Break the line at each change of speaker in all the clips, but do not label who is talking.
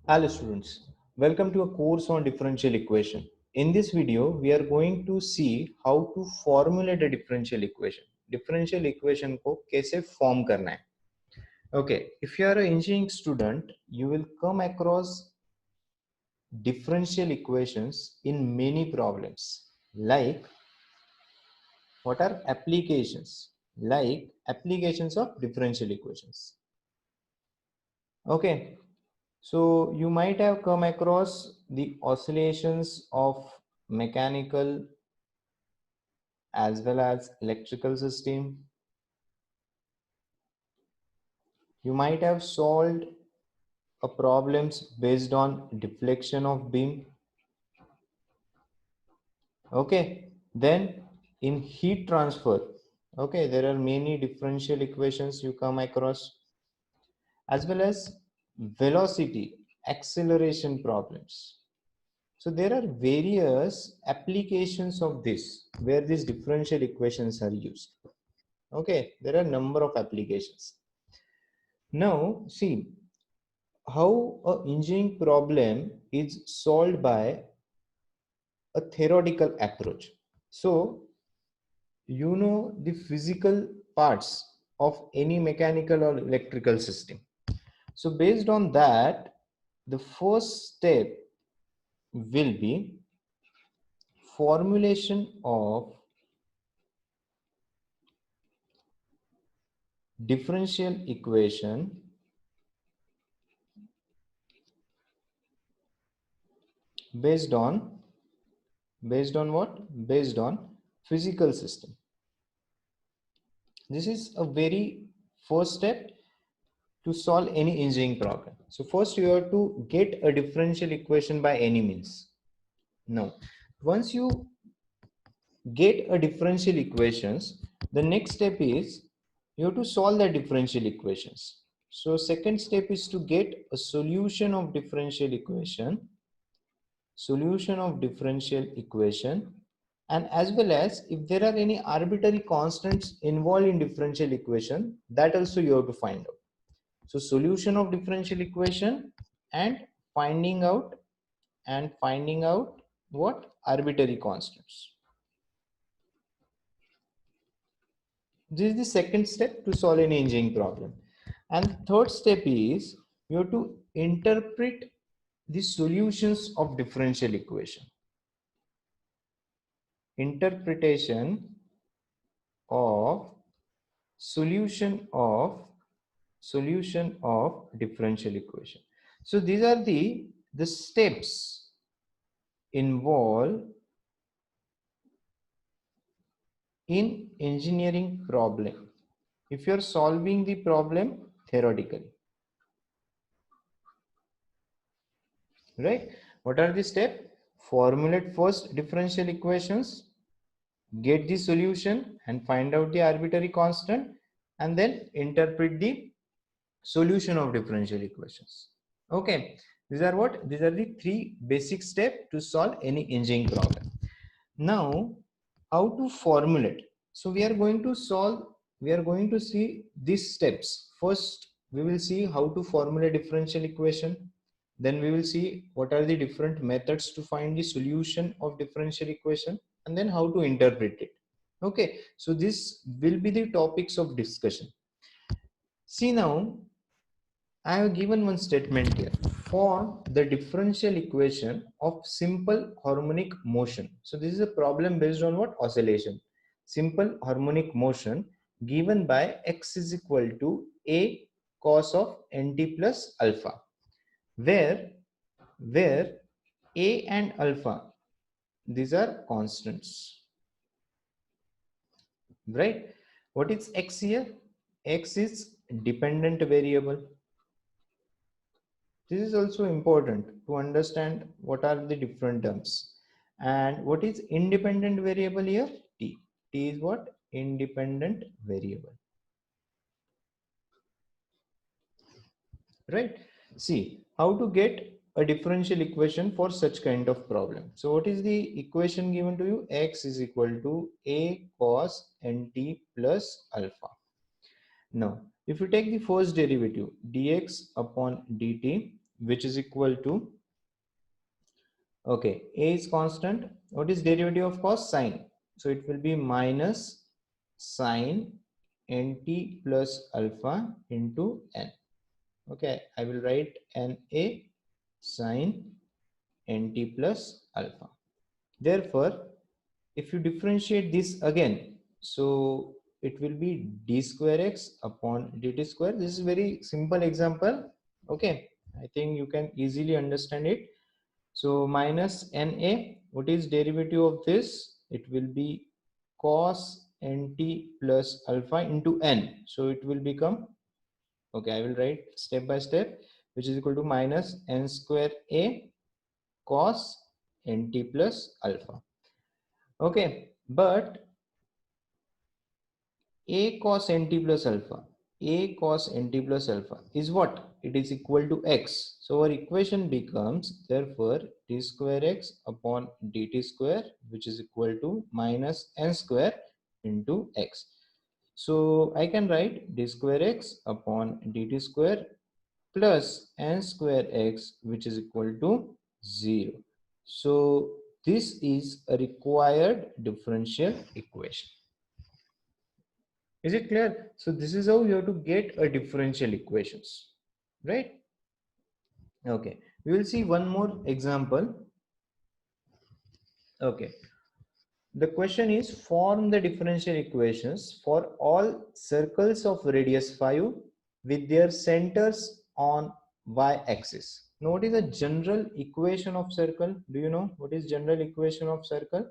Hello students, welcome to a course on differential equation. In this video, we are going to see how to formulate a differential equation. Differential equation को कैसे form करना है. Okay, if you are an engineering student, you will come across differential equations in many problems. Like, what are applications? Like applications of differential equations. Okay, so you might have come across the oscillations of mechanical as well as electrical system. You might have solved a problems based on deflection of beam. Okay, then in heat transfer, okay, there are many differential equations you come across, as well as velocity, acceleration problems. So there are various applications of this where these differential equations are used. Okay, there are a number of applications. Now see how a engineering problem is solved by a theoretical approach. So you know the physical parts of any mechanical or electrical system. So based on that, the first step will be formulation of differential equation based on what? Based on physical system. This is a very first step to solve any engineering problem. So first you have to get a differential equation by any means. Now once you get a differential equations, the next step is you have to solve the differential equations. So second step is to get a solution of differential equation, and as well as if there are any arbitrary constants involved in differential equation, that also you have to find out. So solution of differential equation and finding out what arbitrary constants. This is the second step to solve any engineering problem. And third step is you have to interpret the solutions of differential equation. Interpretation of solution of differential equation. So these are the steps involved in engineering problem if you are solving the problem theoretically, right? What are the steps? Formulate first differential equations, get the solution and find out the arbitrary constant, and then interpret the solution of differential equations. Okay, these are what? These are the three basic steps to solve any engineering problem. Now, how to formulate? So we are going to see these steps. First, we will see how to formulate differential equation. Then we will see what are the different methods to find the solution of differential equation, and then how to interpret it. Okay, so this will be the topics of discussion. See now, I have given one statement here. Form the differential equation of simple harmonic motion. So this is a problem based on what? Oscillation. Simple harmonic motion given by x is equal to a cos of nt plus alpha, where a and alpha, these are constants, right? What is x here? X is dependent variable. This is also important to understand what are the different terms. And what is independent variable here? T. T is what? Independent variable. Right? See, how to get a differential equation for such kind of problem. So what is the equation given to you? X is equal to a cos nt plus alpha. Now, if you take the first derivative, dx upon dt, which is equal to, okay, a is constant. What is derivative of cos? Sine. So it will be minus sine nt plus alpha into n. Okay, I will write na sine nt plus alpha. Therefore, if you differentiate this again, so it will be d square x upon dt square. This is very simple example. Okay, I think you can easily understand it. So minus na, what is derivative of this? It will be cos nt plus alpha into n. So it will become, okay, I will write step by step, which is equal to minus n square a cos nt plus alpha. Okay, but a cos nt plus alpha, a cos nt plus alpha is what? It is equal to x. So our equation becomes, therefore, d square x upon dt square, which is equal to minus n square into x. So I can write d square x upon dt square plus n square x, which is equal to 0. So this is a required differential equation. Is it clear? So this is how you have to get a differential equations, right? Okay, we will see one more example. Okay, the question is, form the differential equations for all circles of radius 5 with their centers on y-axis. Now, what is the general equation of circle? Do you know what is general equation of circle?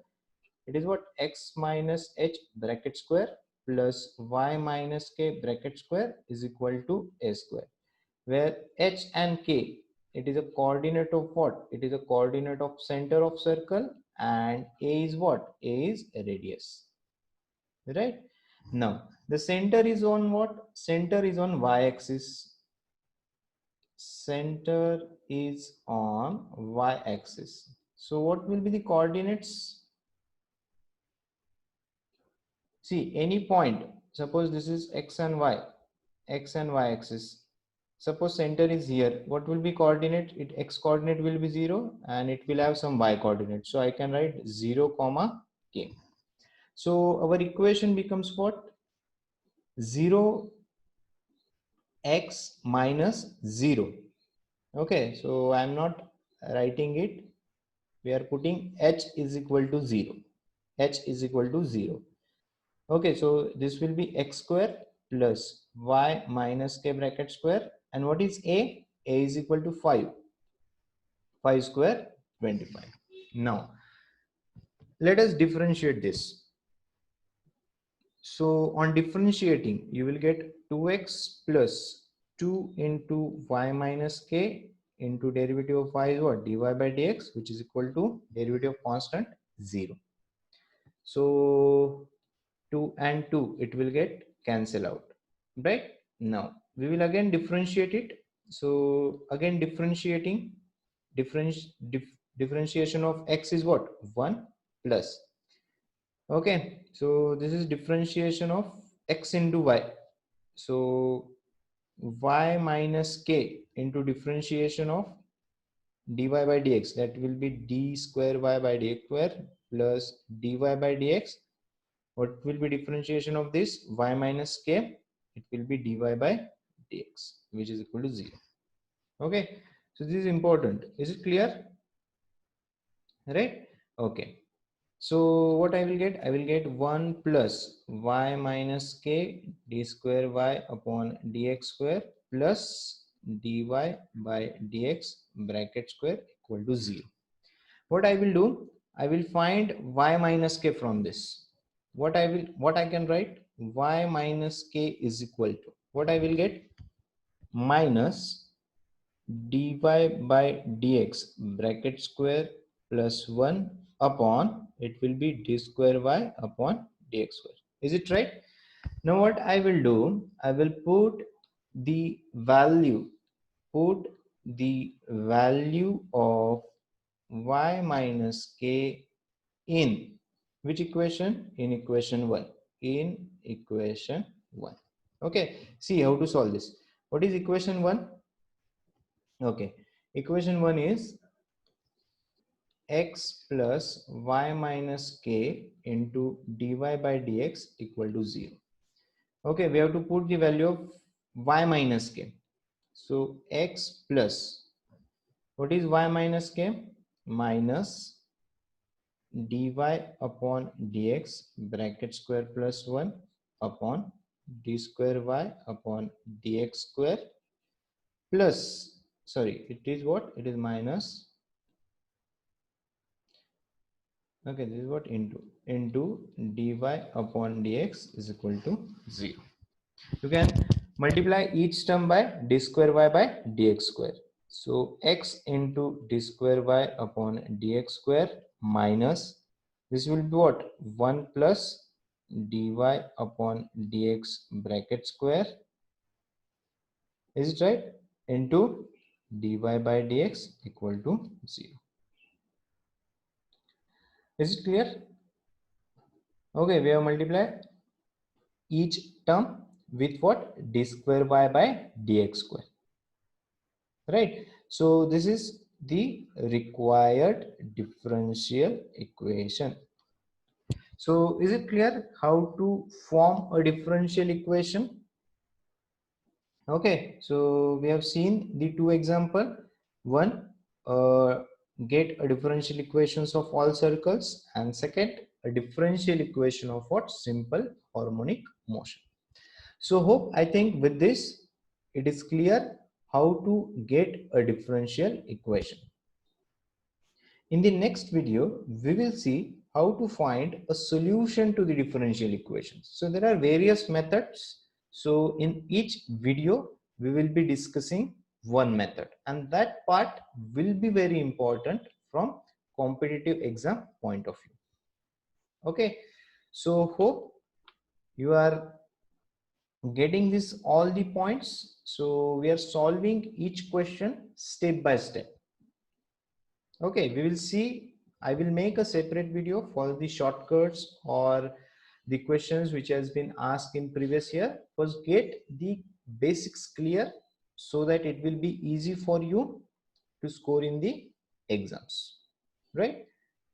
It is what? X minus h bracket square plus y minus k bracket square is equal to a square, where h and k, it is a coordinate of what? It is a coordinate of center of circle, and a is what? A is a radius, right? Now the center is on what? Center is on y-axis. Center is on y-axis. So what will be the coordinates? See, any point, suppose this is x and y axis. Suppose center is here. What will be coordinate? X coordinate will be 0 and it will have some y coordinate. So I can write 0 comma k. So our equation becomes what? 0 x minus 0. Okay, so I am not writing it. We are putting h is equal to 0. H is equal to 0. Okay, so this will be x square plus y minus k bracket square. And what is a? A is equal to 5. 5 square, 25. Now, let us differentiate this. So, on differentiating, you will get 2x plus 2 into y minus k into derivative of y is what? Dy by dx, which is equal to derivative of constant 0. So, 2 and 2, it will get cancel out, right? Now we will again differentiate it. So again differentiating, differentiation of x is what? 1 plus, okay, so this is differentiation of x into y. So y minus k into differentiation of dy by dx, that will be d square y by dx square plus dy by dx. What will be differentiation of this? Y minus k, it will be dy by dx, which is equal to 0. Okay, so this is important. Is it clear? Right? Okay. So what I will get? I will get 1 plus y minus k d square y upon dx square plus dy by dx bracket square equal to 0. What I will do? I will find y minus k from this. What I can write? Y minus k is equal to, what I will get? Minus dy by dx bracket square plus 1 upon, it will be d square y upon dx square. Is it right? Now what I will do? I will put the value of y minus k in which equation? In equation 1. In equation 1. Okay, see how to solve this. What is equation 1? Okay, Equation 1 is x plus y minus k into dy by dx equal to 0. Okay, we have to put the value of y minus k. So x plus, what is y minus k? Minus dy upon dx bracket square plus 1 upon d square y upon dx square plus, sorry, it is what? It is minus, okay, this is what? Into dy upon dx is equal to 0. You can multiply each term by d square y by dx square. So x into d square y upon dx square minus, this will be what? 1 plus dy upon dx bracket square, is it right? Into dy by dx equal to 0. Is it clear? Okay, we have multiplied each term with what? D square y by dx square. Right? So this is the required differential equation. So is it clear how to form a differential equation? Okay, so we have seen the two example. One, get a differential equations of all circles, and second, a differential equation of what? Simple harmonic motion. So hope, I think with this it is clear how to get a differential equation. In the next video, we will see how to find a solution to the differential equations. So there are various methods. So in each video, we will be discussing one method, and that part will be very important from competitive exam point of view. Okay, so hope you are getting this all the points. So we are solving each question step by step. Okay, we will see. I will make a separate video for the shortcuts or the questions which has been asked in previous year. First, get the basics clear so that it will be easy for you to score in the exams. Right?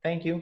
Thank you.